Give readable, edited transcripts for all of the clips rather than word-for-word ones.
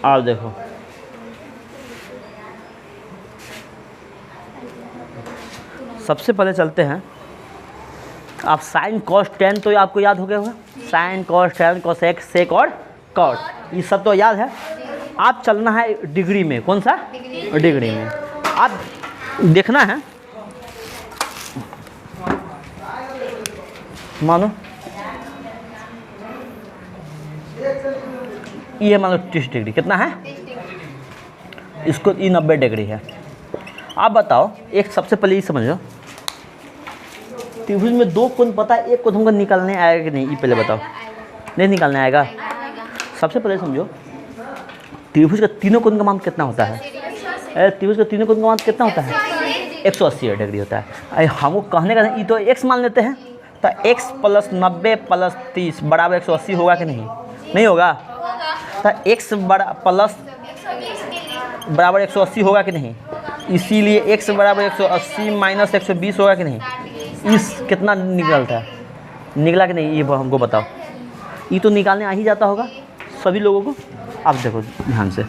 और देखो सबसे पहले चलते हैं, आप साइन कॉस टेन तो आपको याद हो गया होगा, sine cos tan cosec sec और कॉट, ये सब तो याद है। आप चलना है डिग्री में, कौन सा डिग्री में आप देखना है। मानो ये मान लो 30 डिग्री, कितना है इसको, ये 90 डिग्री है। आप बताओ, एक सबसे पहले ये समझो, त्रिभुज में दो कोण पता है, एक कोण हमको निकालने आएगा कि नहीं, ये पहले बताओ। नहीं निकालने आएगा। सबसे पहले समझो त्रिभुज का तीनों कोण का मान कितना होता है, त्रिभुज का तीनों कोण का मान कितना होता है, 180 डिग्री होता है। हमको कहने का ये तो x मान लेते हैं, तो x + 90 + 30 बराबर 180 होगा कि नहीं, नहीं होगा। तो x प्लस बराबर 180 होगा कि नहीं, इसीलिए x बराबर 180 माइनस 120 होगा कि नहीं। इस कितना निकलता है, निकला कि नहीं, ये हमको बताओ। ये तो निकालने आ ही जाता होगा सभी लोगों को। अब देखो ध्यान से,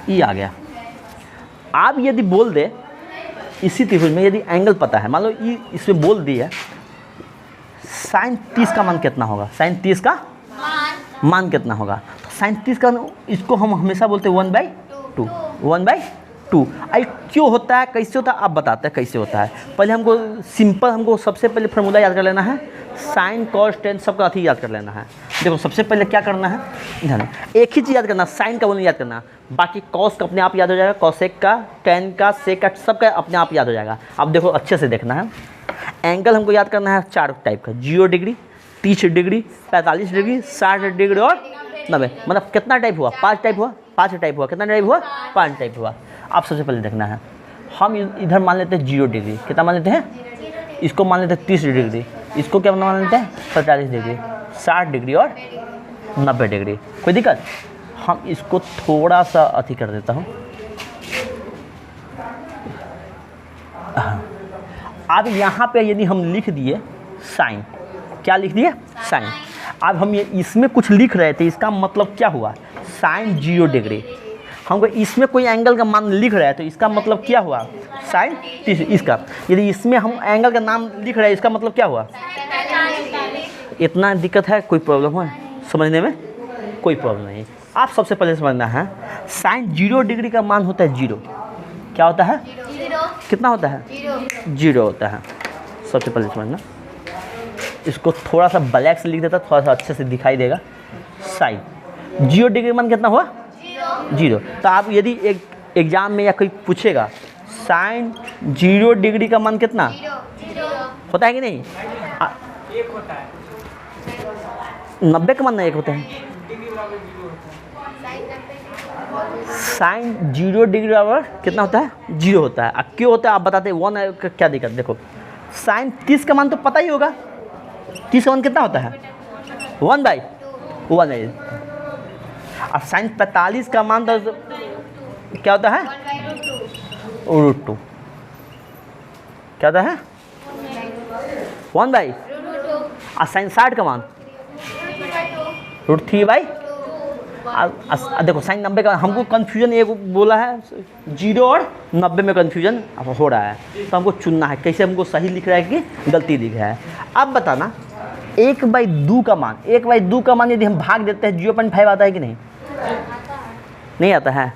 ये आ गया। आप यदि बोल दे इसी त्रिभुज में यदि एंगल पता है, मान लो ये इसमें बोल दिया साइन 30 का मान कितना होगा, साइन 30 का मान कितना होगा, तो साइन 30 का इसको हम हमेशा बोलते हैं 1/2, 1/2। आई क्यों होता है, कैसे होता है, आप बताते हैं कैसे होता है। पहले हमको सिंपल, हमको सबसे पहले फार्मूला याद कर लेना है, साइन कॉस टेन सबका अथी याद कर लेना है। देखो सबसे पहले क्या करना है, ध्यान एक ही चीज़ याद करना, साइन का वो नहीं याद करना, बाकी कॉस का अपने आप याद हो जाएगा, कॉसेक का, टेन का, सेक का, सबका अपने आप याद हो जाएगा। अब देखो अच्छे से देखना है, एंगल हमको याद करना है 4 टाइप का, 0 डिग्री, 30 डिग्री, 45 डिग्री, 60 डिग्री और 90। मतलब कितना टाइप हुआ, 5 टाइप हुआ, 5 टाइप हुआ, कितना टाइप हुआ, 5 टाइप हुआ। आप सबसे पहले देखना है, हम इधर मान लेते हैं 0 डिग्री, कितना मान लेते हैं, इसको मान लेते हैं 30 डिग्री, इसको क्या मान लेते हैं 45 डिग्री, 60 डिग्री और 90 डिग्री। कोई दिक्कत, हम इसको थोड़ा सा अथी कर देता हूँ। अब यहाँ पे यदि हम लिख दिए साइन, क्या लिख दिए साइन, अब हम ये इसमें कुछ लिख रहे थे, इसका मतलब क्या हुआ, साइन 0 डिग्री। हमको इसमें कोई एंगल का मान लिख रहे हैं, तो इसका मतलब क्या हुआ, साइन 30। इसका यदि इसमें हम एंगल का नाम लिख रहे हैं, इसका मतलब क्या हुआ। इतना दिक्कत है, कोई प्रॉब्लम है समझने में, कोई प्रॉब्लम नहीं। आप सबसे पहले समझना है, साइन 0 डिग्री का मान होता है 0, क्या होता है, कितना होता है, 0 होता है। सबसे पहले समझना, इसको थोड़ा सा ब्लैक से लिख देता, थोड़ा सा अच्छे से दिखाई देगा। साइन 0 डिग्री का मान कितना हुआ, 0। तो आप यदि एक एग्जाम में या कोई पूछेगा साइन 0 डिग्री का मान कितना होता है कि नहीं, 1 होता है, 90 का मान ना 1 होता है। साइन 0 डिग्री बराबर कितना होता है, 0 होता है। अब क्यों होता है आप बताते हैं, 1 का क्या दिक्कत। देखो साइन 30 का मान तो पता ही होगा, 30 का मान कितना होता है, 1/1। अब साइन 45 का मान तो क्या होता है, √2। क्या होता है, 1/, और साइन 60 का मान √3/। देखो साइन 90 का, हमको कन्फ्यूजन ये बोला है 0 और 90 में कन्फ्यूजन हो रहा है, तो हमको चुनना है कैसे हमको सही लिख रहा है कि गलती लिख रहा है। अब बताना 1/2 का मान, 1/2 का मान यदि हम भाग देते हैं 0.5 आता है कि नहीं, नहीं आता है।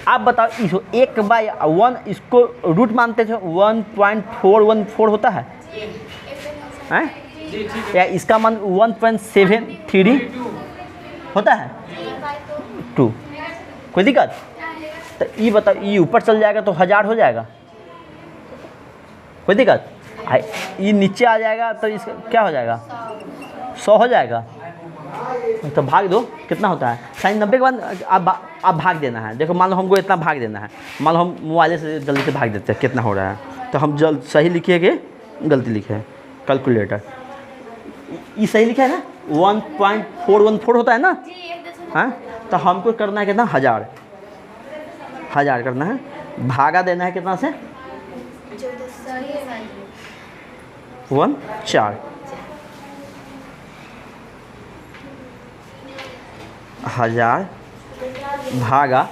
आप बताओ इसको 1/1, इसको रूट मानते थे, 1.414 होता है, हैं? या इसका मान 1.73 होता है, 2। कोई दिक्कत, तो ये बताओ, ये ऊपर चल जाएगा तो 1000 हो जाएगा, कोई दिक्कत। ये नीचे आ जाएगा तो इसका क्या हो जाएगा, 100 हो जाएगा। तो भाग दो, कितना होता है, साइन 90 के बाद आप भाग देना है। देखो मान लो हमको इतना भाग देना है, मान लो हम मोबाइल से जल्दी से भाग देते हैं, कितना हो रहा है, तो हम जल्द सही लिखिए कि गलती लिखे हैं, कैलकुलेटर ये सही लिखा है ना, 1.414 होता है ना, हाँ। तो हमको करना है कितना, 1000 करना है, भागा देना है कितना से, 1/4। 1000 भागा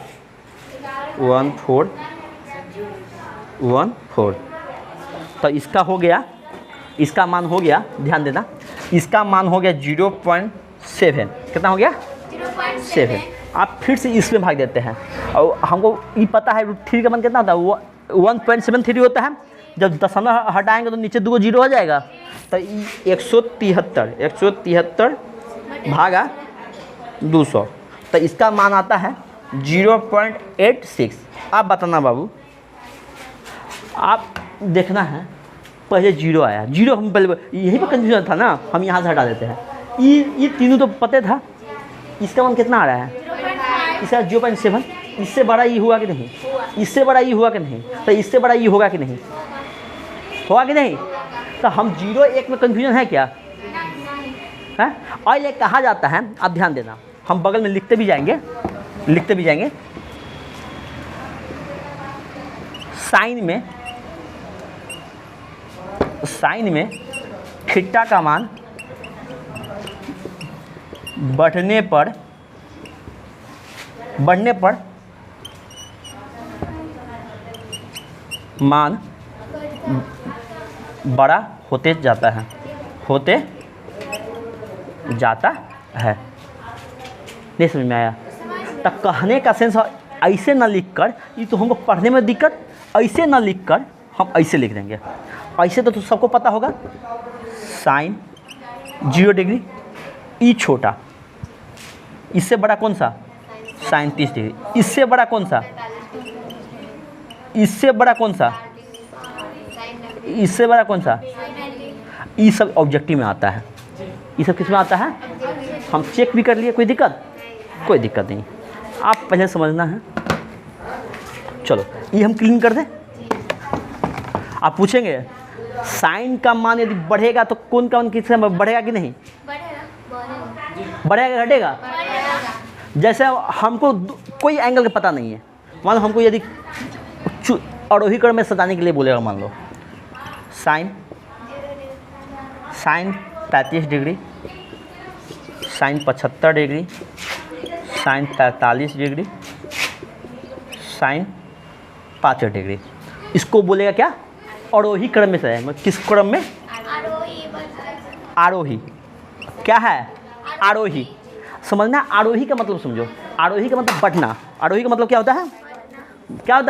1414। तो इसका हो गया, इसका मान हो गया, ध्यान देना, इसका मान हो गया 0.7। कितना हो गया? 7। आप फिर से इसमें भाग देते हैं और हमको ये पता है √3 का मान कितना होता है, वो 1.73 होता है। जब दशमलव हटाएंगे तो नीचे 2 जीरो हो जाएगा। तो 173 भागा 200, तो इसका मान आता है 0.86। आप बताना बाबू, आप देखना है, पहले जीरो आया, जीरो हम पहले यहीं पर कंफ्यूजन था ना, हम यहाँ से हटा देते हैं। ये तीनों तो पता था। इसका मान कितना आ रहा है? इसका 0.7। इससे बड़ा ये हुआ कि नहीं? इससे बड़ा ये हुआ कि नहीं? तो इससे बड़ा ये होगा कि नहीं? होगा कि नहीं? तो हम 0-1 में कंफ्यूजन है क्या है? और ये कहा जाता है, अब ध्यान देना, हम बगल में लिखते भी जाएंगे, साइन में थीटा का मान बढ़ने पर मान बड़ा होते जाता है, नहीं समझ में आया? तो कहने का सेंस ऐसे ना लिख कर, ये तो हमको पढ़ने में दिक्कत, ऐसे ना लिख कर हम ऐसे लिख देंगे। ऐसे तो सबको पता होगा, साइन 0 डिग्री, ई छोटा, इससे बड़ा कौन सा? Sine 30 degree. इससे बड़ा कौन सा? इससे बड़ा कौन सा? इससे बड़ा कौन सा? ये सब ऑब्जेक्टिव में आता है। ये सब किस में आता है? हम चेक भी कर लिए, कोई दिक्कत नहीं। आप पहले समझना है। चलो ये हम क्लीन कर दें। आप पूछेंगे साइन का मान यदि बढ़ेगा तो कौन का मान किससे बढ़ेगा कि नहीं? बढ़ेगा घटेगा? जैसे हमको कोई एंगल का पता नहीं है, मान लो हमको यदि आरोही क्रम में सजाने के लिए बोलेगा, मान लो sine 35 degree, sine 75 degree, sine 43 degree, sine 65 degree, इसको बोलेगा क्या? आरोही क्रम में सजाएंगे। किस क्रम में? आरोही। क्या है? आरोही। समझना, आरोही का मतलब समझो। आरोही का मतलब बढ़ना। आरोही का मतलब क्या होता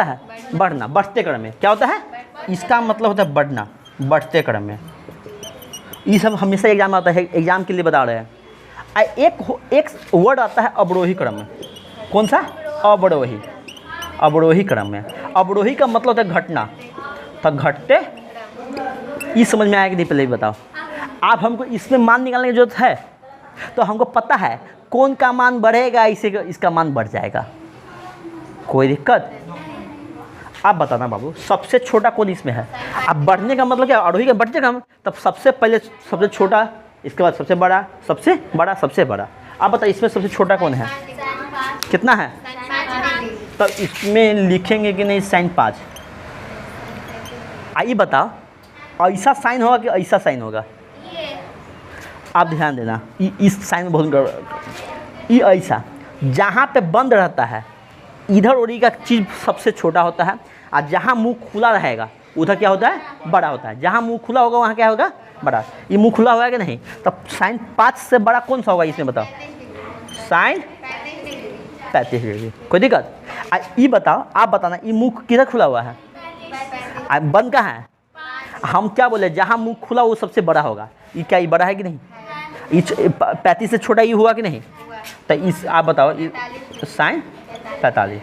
है? बढ़ना, बढ़ते क्रम में। क्या होता है? इसका मतलब होता है बढ़ना, बढ़ते क्रम में। ये सब हमेशा एग्जाम में आता है, एग्जाम के लिए बता रहे हैं। एक वर्ड आता है अवरोही क्रम में। कौन सा? अवरोही क्रम में। अवरोही का मतलब होता है घटना, तो घटते। ये समझ में आया कि नहीं? पहले बताओ। आप हमको इसमें मान निकालने की जरूरत है, तो हमको पता है कौन का मान बढ़ेगा, इसका मान बढ़ जाएगा। कोई दिक्कत? आप बताना बाबू, सबसे छोटा कौन इसमें है? अब बढ़ने का मतलब क्या? आरोही का बढ़ते क्रम, तब सबसे पहले सबसे छोटा, इसके बाद सबसे बड़ा, सबसे बड़ा, सबसे बड़ा। आप बताइए इसमें सबसे छोटा कौन है? कितना है? तब इसमें लिखेंगे कि नहीं साइन 5? आइए बताओ, ऐसा साइन होगा कि ऐसा साइन होगा? आप ध्यान देना, इस साइन में बहुत ये ऐसा, जहाँ पे बंद रहता है इधर ओरी का चीज़ सबसे छोटा होता है, और जहाँ मुंह खुला रहेगा उधर क्या होता है? बड़ा होता है। जहाँ मुंह खुला होगा वहाँ क्या होगा? बड़ा। ये मुंह खुला होगा कि नहीं? तब साइन 5 से बड़ा कौन सा होगा इसमें बताओ? Sine 35 degree. कोई दिक्कत? ये बताओ, आप बताना, ये मुंह किधर खुला हुआ है? बंद कहाँ है? हम क्या बोले? जहाँ मुंह खुला वो सबसे बड़ा होगा। ये क्या ये बड़ा है कि नहीं? ये 35 से छोटा ये हुआ कि नहीं? तो इस आप बताओ, साइन 45,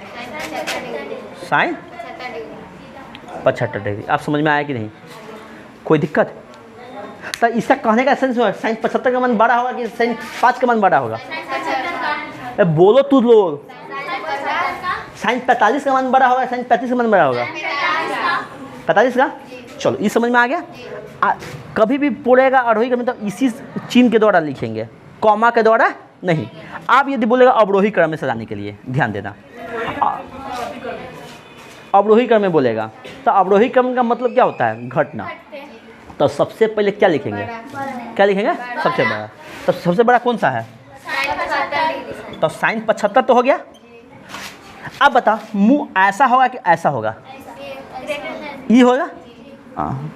साइन 75 डिग्री। आप समझ में आया कि नहीं? कोई दिक्कत? तो इसका कहने का सेंस हुआ साइन 75 का मान बड़ा होगा कि साइन 5 का मान बड़ा होगा? बोलो तू लोग। साइन 45 का मान बड़ा होगा, साइन 35 का मान बड़ा होगा? 45 का। चलो ये समझ में आ गया। कभी भी पढ़ेगा आरोही क्रम में तो इसी चिन्ह के द्वारा लिखेंगे, कॉमा के द्वारा नहीं। आप यदि बोलेगा अवरोही क्रम में सजाने के लिए, ध्यान देना, अवरोही क्रम में बोलेगा तो अवरोही क्रम का मतलब क्या होता है? घटना। तो सबसे पहले क्या लिखेंगे? सबसे बड़ा। तो सबसे बड़ा कौन सा है? तो साइन 75 तो हो गया। अब बता मुंह ऐसा होगा कि ऐसा होगा? ये होगा। हाँ,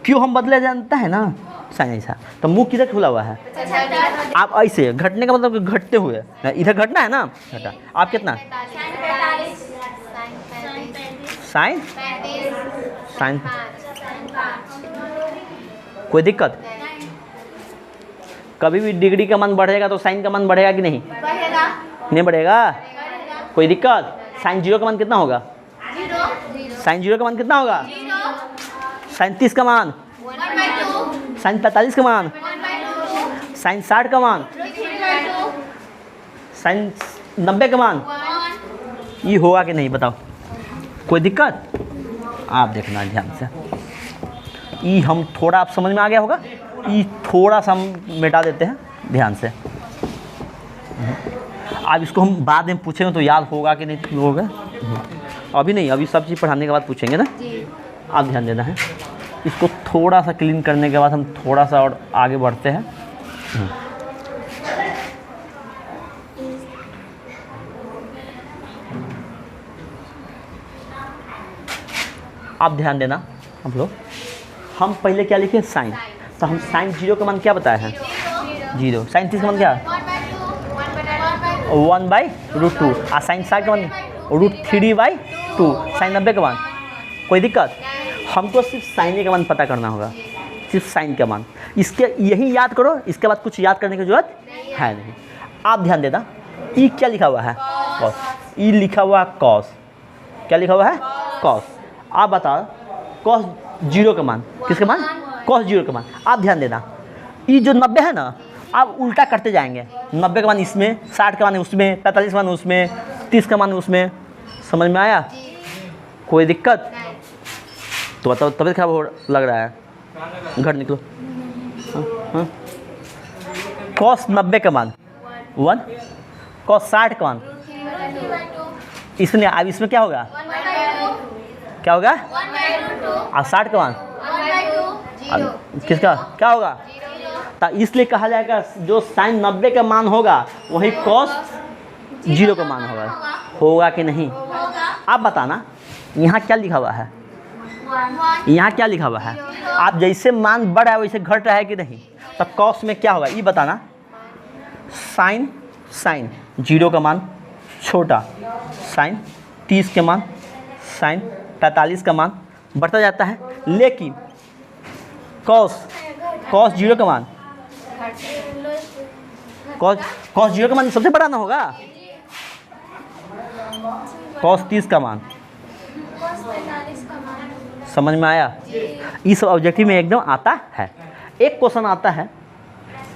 क्यों हम बदले जानते हैं ना, साइन ऐसा। तो मुंह किधर खुला हुआ है? आप ऐसे घटने का मतलब घटते हुए, इधर घटना है ना, घटा। आप कितना? साइन साइन कोई दिक्कत? कभी भी डिग्री का मान बढ़ेगा तो साइन का मान बढ़ेगा कि नहीं? नहीं बढ़ेगा। कोई दिक्कत? साइन 0 का मान कितना होगा? साइन 0 का मान कितना होगा? साइन 30 का मान, साइन 45 का मान, साइन 60 का मान, साइन 90 का मान। ये होगा कि नहीं बताओ? कोई दिक्कत? आप देखना ध्यान से। ये हम थोड़ा आप समझ में आ गया होगा, ये थोड़ा सा हम मिटा देते हैं ध्यान से। अब इसको हम बाद में पूछेंगे तो याद होगा कि नहीं होगा, अभी नहीं, अभी सब चीज़ पढ़ाने के बाद पूछेंगे ना। आप ध्यान देना है। इसको थोड़ा सा क्लीन करने के बाद हम थोड़ा सा और आगे बढ़ते हैं। आप ध्यान देना हम लोग। हम पहले क्या लिखे? साइन। तो हम साइन 0 का मान क्या बताया है? 0। साइन 30 का मान क्या? 1/√2। और साइन 60 का मान √3/2। साइन 90 का मान। कोई दिक्कत? हमको सिर्फ साइन का मान पता करना होगा, सिर्फ साइन का मान। इसके यही याद करो, इसके बाद कुछ याद करने की जरूरत है नहीं। आप ध्यान देना, ई क्या लिखा हुआ है? कॉस। ई लिखा हुआ है कॉस। क्या लिखा हुआ है? कॉस। आप बताओ कॉस 0 का मान, किसका मान? कॉस 0 का मान। आप ध्यान देना, ये जो 90 है ना, आप उल्टा करते जाएंगे। 90 का मान इसमें, 60 का मान उसमें, 45 का मान उसमें, 30 का मान उसमें। समझ में आया? कोई दिक्कत? तो बताओ, तबीयत खराब हो लग रहा है, घर निकलो। हाँ। कॉस 90 का मान 1, कॉस 60 का मान इसमें। अब इसमें क्या होगा? क्या होगा? और 60 का मान किसका क्या होगा? तो इसलिए कहा जाएगा जो साइन 90 का मान होगा वही कॉस 0 का मान होगा। होगा कि नहीं? आप बताना। यहाँ क्या लिखा हुआ है? यहाँ क्या लिखा हुआ है? आप जैसे मान बढ़ रहा है वैसे घट रहा है कि नहीं? तो कॉस में क्या होगा ये बताना। साइन 0 का मान छोटा, साइन 30 के मान, साइन 45 का मान बढ़ता जाता है। लेकिन कॉस 0 का मान, कॉस 0 का मान सबसे बड़ा ना होगा। कॉस 30 का मान। समझ में आया? इस ऑब्जेक्टिव में एकदम आता है। एक क्वेश्चन आता है,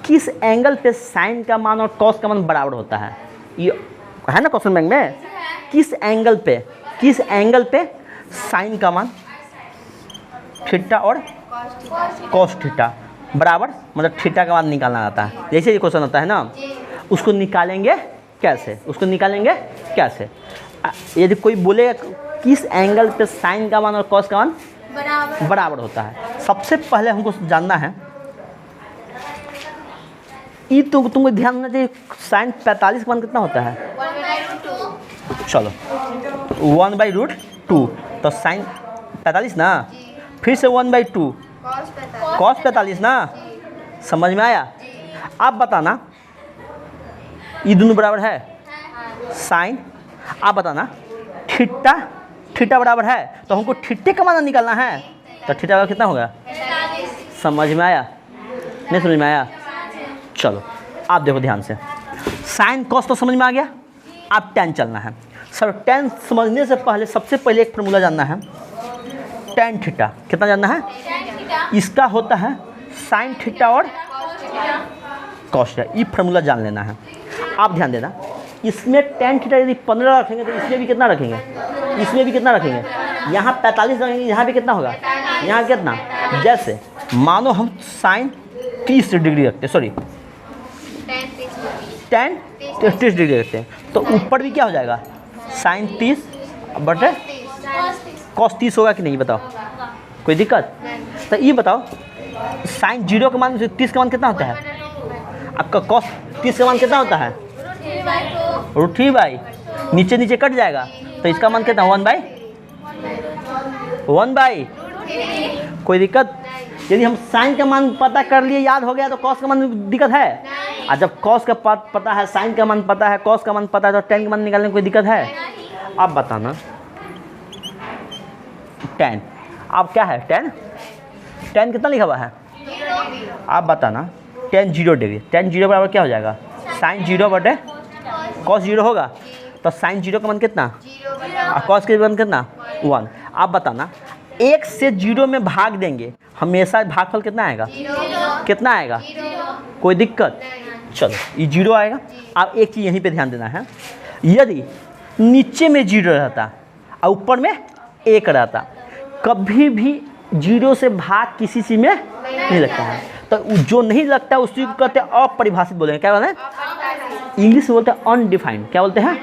किस एंगल पे साइन का मान और कॉस का मान बराबर होता है? ये है ना क्वेश्चन बैंक में। किस एंगल पे साइन का मान थीटा और कॉस थीटा बराबर, मतलब थीटा का मान निकालना आता है। जैसे ये क्वेश्चन होता है ना, उसको निकालेंगे कैसे? यदि कोई बोलेगा किस एंगल पे साइन का मान और कॉस का मान बराबर होता है, सबसे पहले हमको जानना है, ये तो तुमको ध्यान देना चाहिए, साइन 45 का मान कितना होता है? चलो 1/√2। तो साइन 45 ना, फिर से 1/2 कॉस 45 ना। समझ में आया? आप बताना ये दोनों बराबर है साइन। आप बताना थीटा बराबर है, तो हमको थीटे का मान निकालना है। तो थीटा का कितना होगा? समझ में आया? नहीं समझ में आया? चलो आप देखो ध्यान से। साइन कॉस तो समझ में आ गया। आप टेन चलना है। सर टेन समझने से पहले सबसे पहले एक फार्मूला जानना है, टेन थीटा। कितना जानना है? इसका होता है साइन थीटा और कॉस थीटा। ये फार्मूला जान लेना है। आप ध्यान देना, इसमें टेन थीटा यदि 15 रखेंगे तो इसमें भी कितना रखेंगे? इसमें भी कितना रखेंगे? यहाँ 45 रखेंगे, यहाँ भी कितना होगा? यहाँ कितना? जैसे मानो हम साइन 30 डिग्री रखते हैं, सॉरी 30 डिग्री रखते हैं, तो ऊपर भी क्या हो जाएगा? साइन 30 बटे कॉस 30 होगा कि नहीं बताओ? कोई दिक्कत? तो ये बताओ साइन 0 का मान 30 का मान कितना होता है? आपका कॉस 30 का मान कितना होता है? √3/। नीचे नीचे कट जाएगा, तो इसका मान कितना, 1/, कोई दिक्कत? यदि हम साइन का मान पता कर लिए, याद हो गया, तो कॉस का मान में दिक्कत है? और जब कॉस का पता है, साइन का मान पता है, कॉस का मान पता है, तो टेन का मान निकालने में कोई दिक्कत है? अब बताना, टेन, अब क्या है, टेन कितना लिखा हुआ है? आप बताना, टेन 0 डिग्री, टेन 0 बराबर क्या हो जाएगा? साइन 0 बटे कॉस 0 होगा, तो साइन 0 का मान कितना और कॉस का मान कितना? 1। आप बताना, 1 से 0 में भाग देंगे, हमेशा भागफल कितना आएगा? कितना आएगा? कोई दिक्कत? चलो, ये 0 आएगा। अब एक चीज़ यहीं पे ध्यान देना है, यदि नीचे में 0 रहता और ऊपर में 1 रहता, कभी भी 0 से भाग किसी चीज़ में नहीं लगता है, तो जो नहीं लगता उसी को कहते हैं अपरिभाषित बोलेंगे। क्या बोलते हैं? इंग्लिश में बोलते हैं अनडिफाइंड। क्या बोलते हैं?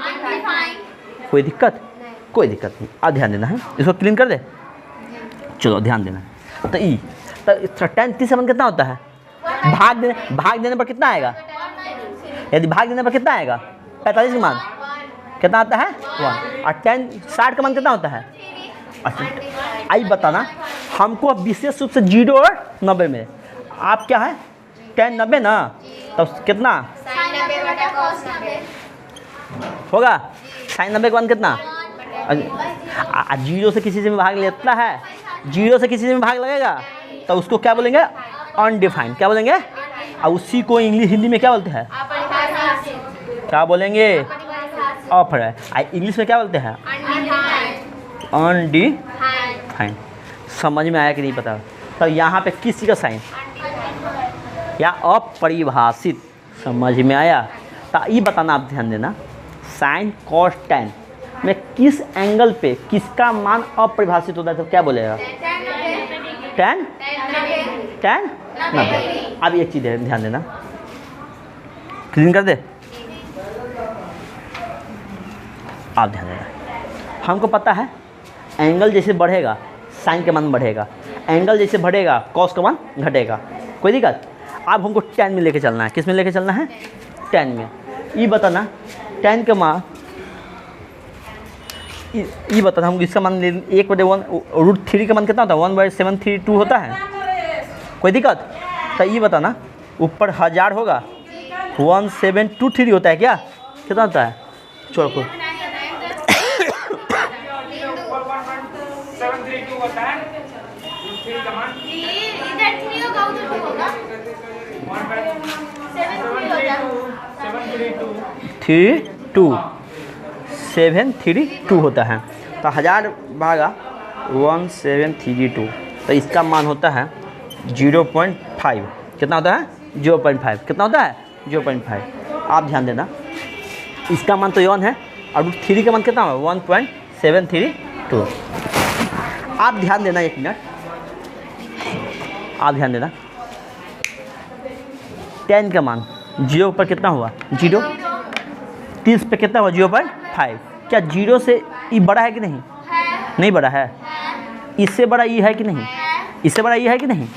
कोई दिक्कत? कोई दिक्कत नहीं। अब ध्यान देना है, इसको क्लीन कर दे। चलो ध्यान देना। तो ई तो टेन 30 से कितना होता है? भाग देने पर कितना आएगा? यदि भाग देने पर कितना आएगा? 45 का मान कितना आता है? 1। और टेन 60 का मान कितना होता है? अच्छा, आई बताना हमको अब विशेष रूप से 0 और 90 में आप क्या है? टेन 90 ना, तो कितना होगा? साइन 90 का मान कितना? 0 से किसी से में भाग लेता है, 0 से किसी से में भाग लगेगा तो उसको क्या बोलेंगे? अनडिफाइंड। क्या बोलेंगे? और उसी को इंग्लिश हिंदी में क्या बोलते हैं? क्या बोलेंगे? अपरिभाषित। इंग्लिश में क्या बोलते हैं? अनडिफाइंड। समझ में आया कि नहीं पता? तो यहाँ पे किस चीज़ का साइन या अपरिभाषित, समझ में आया? तो ये बताना, आप ध्यान देना, साइन कॉस टेन में किस एंगल पे किसका मान अपरिभाषित होता है, तो क्या बोलेगा? टेन 90। अब एक चीज़ ध्यान देना, क्लीन कर दे। आप ध्यान देना, हमको पता है एंगल जैसे बढ़ेगा साइन का मान बढ़ेगा, एंगल जैसे बढ़ेगा कॉस का मान घटेगा। कोई दिक्कत? अब हमको टेन में लेके चलना है। किस में लेके चलना है? टेन में। ये बताना, टेन का मान, ये बताना हमको इसका मान 1/1√3 का मान कितना होता है? 1/732 होता है। कोई दिक्कत? तो ये बताना, ऊपर 1000 होगा, 1723 होता है क्या? कितना होता है? छोड़ को 732 होता है। 732 होता है। तो 1000 भागा 1732, तो इसका मान होता है 0.5। कितना होता है? 0.5। कितना होता है? 0.5। आप ध्यान देना, इसका मान तो 1 है और 3 का मान कितना है? 1.732। आप ध्यान देना, 1 मिनट आप ध्यान देना, 10 का मान 0 पर कितना हुआ? 0। 30 पे कितना हुआ? 0.5। क्या 0 से ई बड़ा है कि नहीं? नहीं बड़ा है। इससे बड़ा ई है कि नहीं? इससे बड़ा ई है कि नहीं?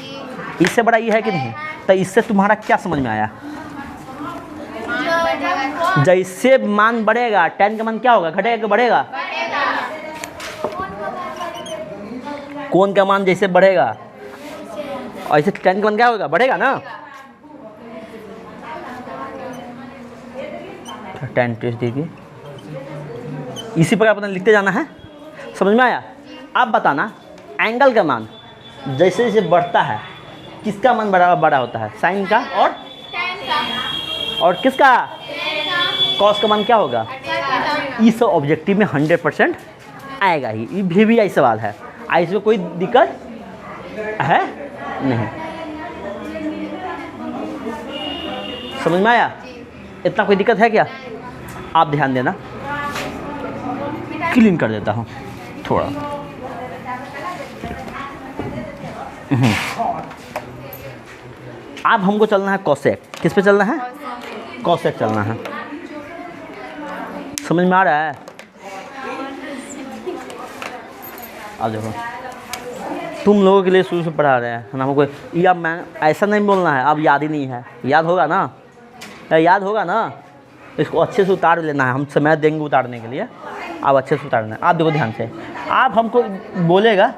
इससे बड़ा ई है कि नहीं? तो इससे तुम्हारा क्या समझ में आया? जैसे मान बढ़ेगा 10 का मान क्या होगा? घटेगा कि बढ़ेगा? कौन का मान जैसे बढ़ेगा और ऐसे 10 का मान क्या होगा? बढ़ेगा ना। 10 टेस्ट देखिए, इसी प्रकार अपना लिखते जाना है। समझ में आया? अब बताना, एंगल का मान जैसे जैसे बढ़ता है किसका मान बड़ा होता है? साइन का और किसका? कॉस का मान क्या होगा? इस ऑब्जेक्टिव में 100% आएगा ही। ये भी यही सवाल है, इसमें कोई दिक्कत है नहीं। समझ में आया? इतना कोई दिक्कत है क्या? आप ध्यान देना, क्लीन कर देता हूँ थोड़ा। अब हमको चलना है कॉसेक। किस पे चलना है? कॉसेक चलना है। समझ में आ रहा है? अब देखो, तुम लोगों के लिए शुरू से पढ़ा रहे हैं ना, हमको ये अब मैं ऐसा नहीं बोलना है, अब याद ही नहीं है। याद होगा ना? याद होगा ना? इसको अच्छे से उतार लेना है, हम समय देंगे उतारने के लिए। आप अच्छे से उतारना है। आप देखो ध्यान से, आप हमको बोलेगा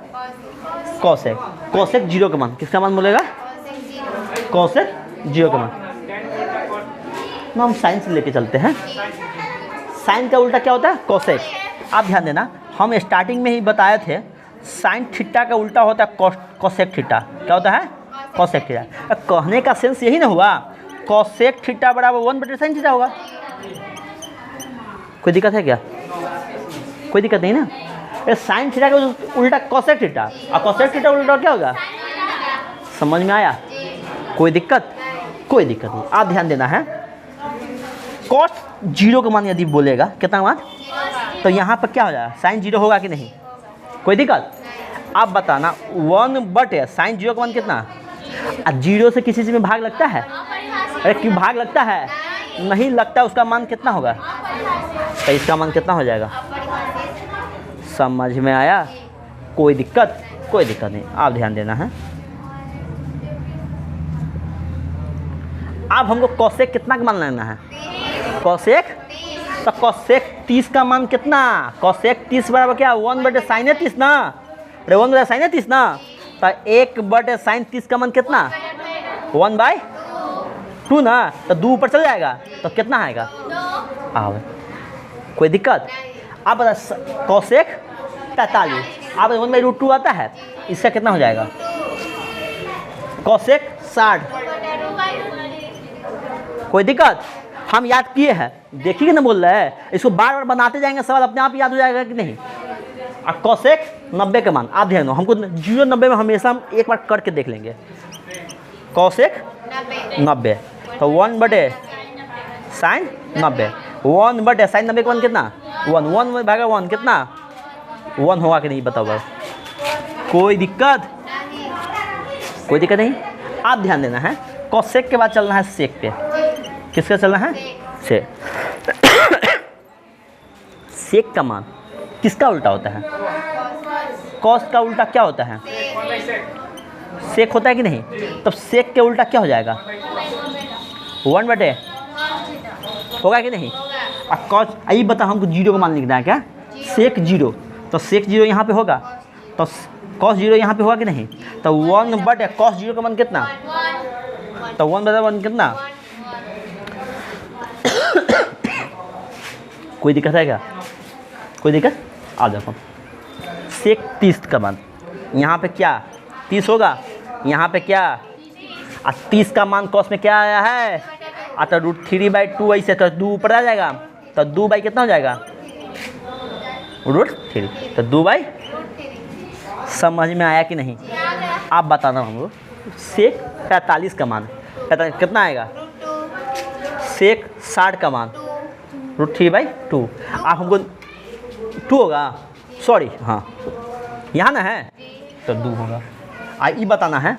कॉसेक, कॉसेक जीरो का मान, किसका मान बोलेगा? कॉसेक जीरो का मान। ना हम साइन से लेके चलते हैं। साइन का उल्टा क्या होता है? कॉसेक। आप ध्यान देना, हम स्टार्टिंग में ही बताए थे साइन थीटा का उल्टा होता है कॉसेक थीटा। क्या होता है? Cosec theta. कहने का सेंस यही ना हुआ, कॉसेक थीटा बराबर 1/sin थीटा होगा। कोई दिक्कत है क्या? कोई दिक्कत नहीं ना। ये साइन थीटा का उल्टा कॉसेक थीटा, और कॉसेक थीटा उल्टा क्या होगा? समझ में आया? कोई दिक्कत? कोई दिक्कत नहीं। आप ध्यान देना है, कॉस जीरो का मान यदि बोलेगा कितना मान, तो यहाँ पर क्या हो जाएगा? साइन जीरो होगा कि नहीं? कोई दिक्कत? आप बताना 1/sin जीरो का मान कितना? जीरो से किसी चीज़ में भाग लगता है? अरे क्यों भाग लगता है? नहीं लगता। उसका मान कितना होगा? तो इसका मान कितना हो जाएगा? समझ में आया? कोई दिक्कत? कोई दिक्कत नहीं। आप ध्यान देना है। अब हमको कॉसेक कितना का मान लेना है? कॉसेक, तो कॉसेक 30 का मान कितना? कॉसेक 30 बराबर क्या? 1/sin 30 ना। अरे 1/sin 30 ना, तो 1/sin 30 का मान कितना? 1/2 ना। तो 2 ऊपर चल जाएगा तो कितना आएगा? आओ, कोई दिक्कत? आप बता, कॉसेक 43, आप 1/√2 आता है, इसका कितना हो जाएगा? कॉसेक 60। कोई दिक्कत? हम याद किए हैं, देखिए ना बोल रहे हैं। इसको बार बार बनाते जाएंगे, सवाल अपने आप याद हो जाएगा कि नहीं? और कॉसेक 90 का मान, आप ध्यान दो, हमको 0-90 में हमेशा हम एक बार करके देख लेंगे। कॉसेक 90, तो 1/sin 90, 1/sin 90 का मान कितना? 1 भागा 1 कितना? 1 होगा कि नहीं बताओ बस। कोई दिक्कत? कोई दिक्कत नहीं। आप ध्यान देना है, कॉसेक के बाद चलना है सेक पे। किसका चलना है? सेक। सेक का मान किसका उल्टा होता है? कॉस का उल्टा क्या होता है? सेक होता है कि नहीं? तब सेक के उल्टा क्या हो जाएगा? 1/, होगा कि नहीं? और कॉस, आइए बता, हमको जीरो का मान लिखना है क्या? सेक जीरो, तो सेक जीरो यहाँ पे होगा, तो कॉस जीरो यहाँ पे होगा कि नहीं? तो 1/, कॉस जीरो का मान कितना? तो 1/1 कितना? कोई दिक्कत है क्या? कोई दिक्कत? आ जाओ। सेक 30 का मान, यहाँ पे क्या 30 होगा, यहाँ पे क्या, और 30 का मान कॉस में क्या आया है? तो √3/2 ऐसे, तो 2 ऊपर आ जाएगा, तो 2 बाई कितना हो जाएगा? √3, तो 2 बाई। समझ में आया कि नहीं? आप बताना हमको, सेक 45 का मान कितना आएगा? सेक 60 का मान √3/2। आप हमको 2 होगा, सॉरी, हाँ यहाँ ना है, तो 2 होगा। ये बताना है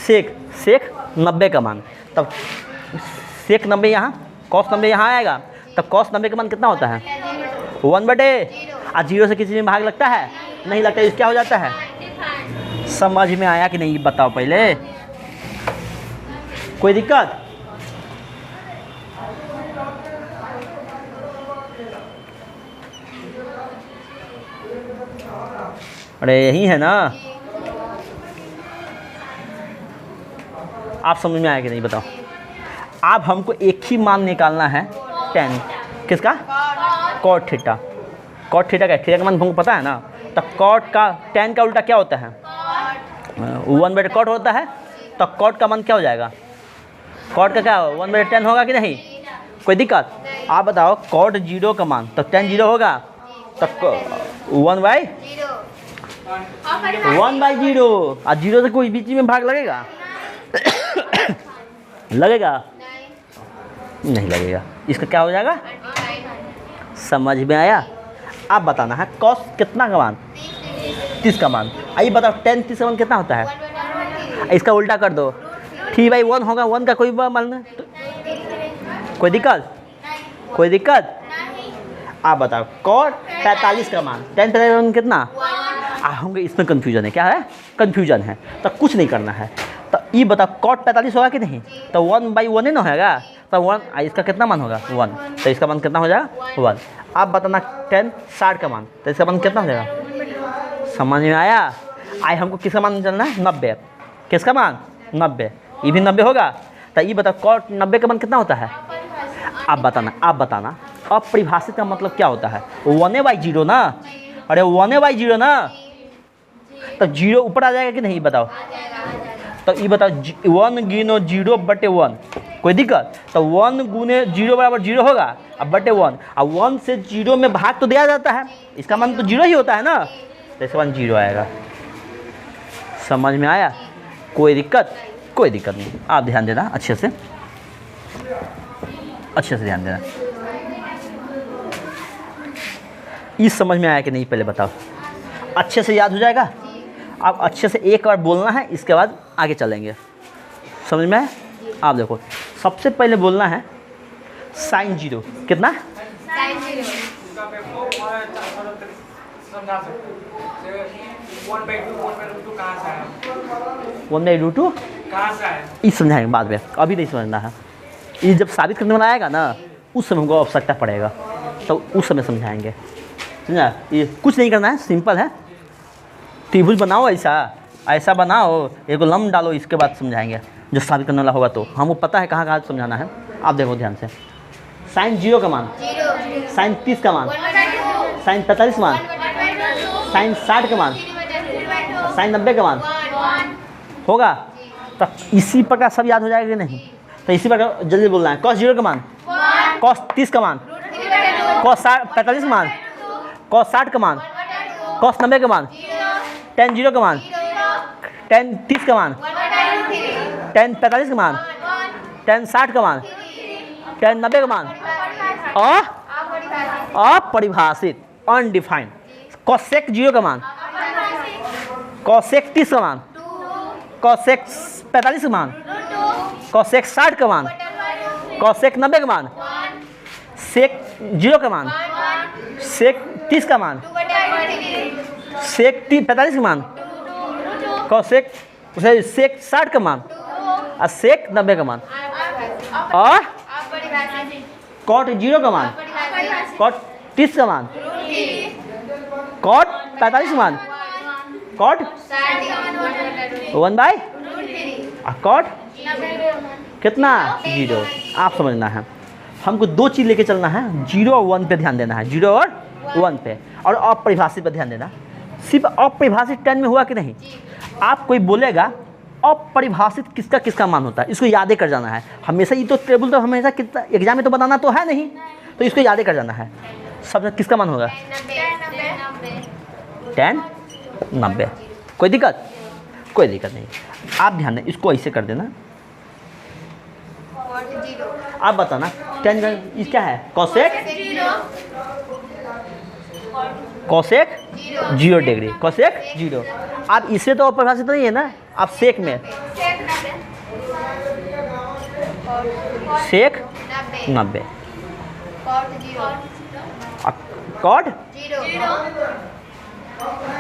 सेक 90 का मान, तब सेक 90 यहाँ, कॉस 90 यहाँ आएगा, तब कॉस 90 का मान कितना होता है? 1/, 0 से किसी में भाग लगता है? नहीं लगता। इस क्या हो जाता है? समझ में आया कि नहीं बताओ पहले? कोई दिक्कत? अरे यही है ना। आप समझ में आया कि नहीं बताओ? आप हमको एक ही मान निकालना है, tan। किसका? Cot theta. कॉट थीटा का, थीटा का मान हमको पता है ना। तो कॉट का, tan का उल्टा क्या होता है? 1/cot होता है, तो कॉट का मान क्या हो जाएगा? कॉट का क्या 1/tan होगा कि नहीं? कोई दिक्कत? आप बताओ, कॉट 0 का मान, तो tan 0 होगा, तो 1/0, और 0 से कोई बीच में भाग लगेगा? लगेगा? नहीं लगेगा। इसका क्या हो जाएगा? समझ में आया? आप बताना है, कॉस कितना का मान? 30 का मान। आइए बताओ, tan 30 का मान कितना होता है? इसका उल्टा कर दो, 3/1 होगा। 1 का कोई मान, कोई दिक्कत? कोई दिक्कत? आप बताओ, कॉट 45 का मान, tan 45 कितना? होंगे, इसमें कन्फ्यूजन है। क्या है? कन्फ्यूजन है। तो कुछ नहीं करना है, तो ई बताओ कॉट 45 होगा कि नहीं? तो 1/1 ही ना होगा, तो 1 इसका कितना मान होगा 1, तो इसका मान कितना हो जाएगा 1। अब बताना 10 60 का मान, तो इसका मान कितना हो जाएगा? समझ में आया? आई हमको किसका मान चलना है 90, किसका मान 90, ये भी 90 होगा। तो ये बताओ कॉट 90 का मान कितना होता है? आप बताना अपरिभाषित का मतलब क्या होता है? 1/0 ना, अरे 1/0 ना, तो 0 ऊपर आ जाएगा कि नहीं बताओ? तो ये बताओ 1 गुने 0/1 कोई दिक्कत? तो 1 गुने 0 बराबर 0 होगा, अब बटे 1, अब 1 से 0 में भाग तो दिया जाता है, इसका मान तो 0 ही होता है ना, तो इसका मान 0 आएगा। समझ में आया? कोई दिक्कत नहीं। आप ध्यान देना अच्छे से ध्यान देना। इस समझ में आया कि नहीं पहले बताओ? अच्छे से याद हो जाएगा? आप अच्छे से एक बार बोलना है, इसके बाद आगे चलेंगे। समझ में आया? आप देखो सबसे पहले बोलना है sin 0 कितना? sin 0 समझा सकते 1/2 कहाँ से आया? 1/2 कहाँ से आया? इस समझाएंगे बाद में, अभी नहीं समझना है। ये जब साबित करने वाला आएगा ना, उस समय हमको आवश्यकता पड़ेगा, तो उस समय समझाएंगे। समझा? ये कुछ नहीं करना है, सिंपल है। त्रिभुज बनाओ, ऐसा बनाओ, एक लंब डालो, इसके बाद समझाएंगे जो साबित करने वाला होगा। तो हमको पता है कहाँ समझाना है। आप देखो ध्यान से, sin 0 का मान, sin 30 का मान, sin 45 का मान, sin 60 का मान, sin 90 का मान होगा। तो इसी प्रकार सब याद हो जाएगा कि नहीं? तो इसी प्रकार जल्दी बोलना है। cos 0 का मान, cos 30 का मान, cos 45 का मान, cos 60 का मान, cos 90 का मान, tan 0 का मान, tan 30 का मान, tan 45 का मान, tan 60 का मान, tan 90 का मान, अपरिभाषित अनडिफाइंड। cosec 0 का मान, cosec 30 का मान, cosec 45 का मान, cosec 60 का मान, cosec 90 का मान, sec 0 का मान, sec 30 का मान, sec 45 का मान, cosec sec 60 का मान और sec 90 का मान, और cot 0 का मान, cot 30 का मान, cot 45 का मान, cot 1/, cot कितना 0। आप समझना है, हमको दो चीज़ लेके चलना है, 0 और 1 पे ध्यान देना है, 0 और 1 पे, और अपरिभाषित पे ध्यान देना। सिर्फ अपरिभाषित 10 में हुआ कि नहीं? आप कोई बोलेगा अपरिभाषित किसका किसका मान होता है, इसको याद कर जाना है हमेशा। ये तो टेबल तो हमेशा कितना एग्जाम में तो बनाना तो है नहीं, तो इसको याद कर जाना है। सब किसका मान होगा? 10 90। कोई दिक्कत नहीं। आप ध्यान दें, इसको ऐसे कर देना। आप बताना 10 का इस क्या है? cosec 0 degree, cosec 0। आप इसे तो अपरिभाषित नहीं है ना, आप सेक में sec 90, cot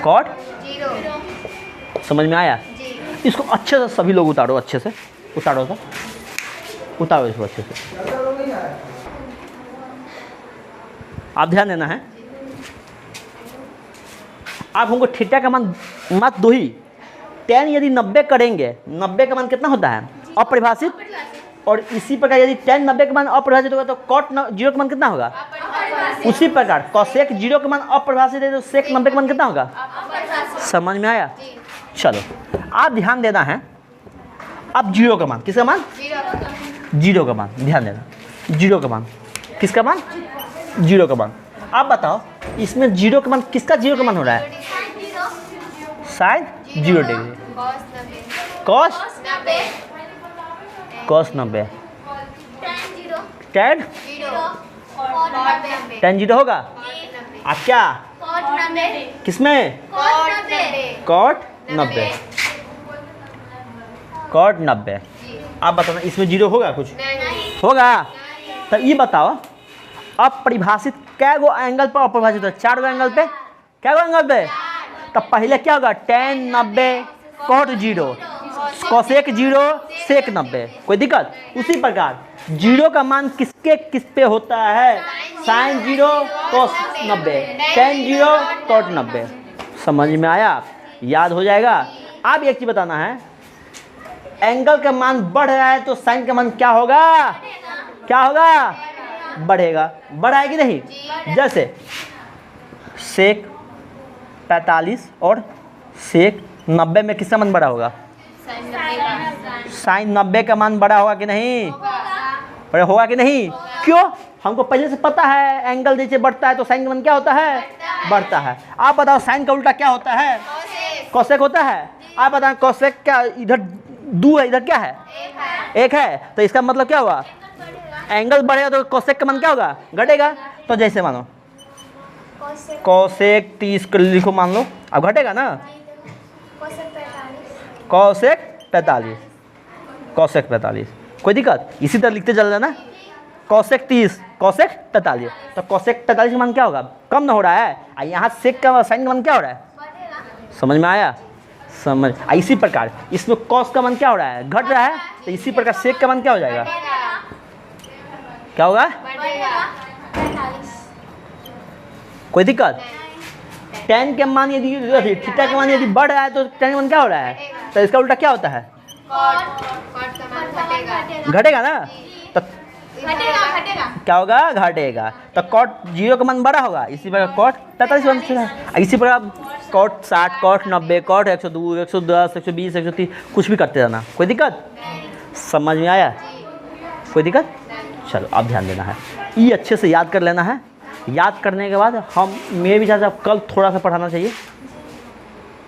0। समझ में आया? इसको अच्छे से सभी लोग उतारो, अच्छे से उतारो इसको अच्छे से। आप ध्यान देना है। आप हमको थीटा का मान मत दो ही, 10 यदि 90 करेंगे, 90 का मान कितना होता है? अपरिभाषित। और इसी प्रकार यदि 10 90 का मान अपरिभाषित होगा तो cot 0 का मान कितना होगा? उसी प्रकार cosec 0 का मान अपरिभाषित है तो sec 90 का मान कितना होगा? समझ में आया? चलो आप ध्यान देना है। अब 0 का मान, किसका मान? 0 का मान, ध्यान देना। 0 का मान किसका मान? 0 का मान। आप बताओ इसमें 0 का मान किसका 0 का मान हो रहा है? sin 0 डिग्री, cos 90, tan 0 होगा। अब क्या किसमें? cot 90। आप बताना इसमें 0 होगा? कुछ होगा? तो ये बताओ अपरिभाषित कै गो एंगल पर अपरिभाषित है? 4 गो एंगल पे। क्या गो एंगल पे? तो पहले क्या होगा? tan 90 cot 0, कोसेक 0 सेक 90, कोई दिक्कत। उसी प्रकार 0 का मान किस पे होता है, साइन 0 कोस 90, टेन 0 कॉट 90। समझ में आया, याद हो जाएगा। अब एक चीज बताना है, एंगल का मान बढ़ रहा है तो साइन का मान क्या होगा, क्या होगा, बढ़ेगा। बढ़ा है कि नहीं, जैसे सेक 45 और सेक 90 में किसका मान बड़ा होगा, साइन 90 का मान बड़ा होगा कि नहीं, बड़ा होगा कि नहीं। क्यों, हमको पहले से पता है एंगल जैसे बढ़ता है तो साइन का मान क्या होता है, बढ़ता है। आप बताओ साइन का उल्टा क्या होता है, कोसेक होता है। आप बताओ कोसेक क्या, इधर 2 है, इधर क्या है, 1 है, तो इसका मतलब क्या हुआ, एंगल बढ़ेगा तो कोसेक का मान क्या होगा, घटेगा। तो जैसे मानो कोसेक 30 को लिखो, मान लो, अब घटेगा ना, कोसेक 45, कोसेक 45, कोई दिक्कत। इसी तरह लिखते चल जाना, कोसेक 30 कोसेक 45, तो कोसेक 45 का मान क्या होगा, कम ना हो रहा है, यहाँ सेक का साइन का मान क्या हो रहा है, समझ में आया, समझ। इसी प्रकार इसमें कॉस का मान क्या हो रहा है, घट रहा है, तो इसी प्रकार सेक का मान क्या हो जाएगा, क्या होगा, कोई दिक्कत। टेन के मान यदि थीटा का मान यदि बढ़ रहा है तो टेन का मान क्या हो रहा है, तो इसका उल्टा क्या होता है, घटेगा ना, तो क्या होगा, घटेगा। तो कॉट 0 का मान बड़ा होगा, इसी प्रकार कॉट 45 बनता है। इसी प्रकार कॉट 60 कॉट 90 कॉट 102 110 120 130 कुछ भी करते जाना, कोई दिक्कत। समझ में आया, कोई दिक्कत। चलो अब ध्यान देना है, ये अच्छे से याद कर लेना है। याद करने के बाद हम, मैं भी चाहता कल थोड़ा सा पढ़ाना चाहिए,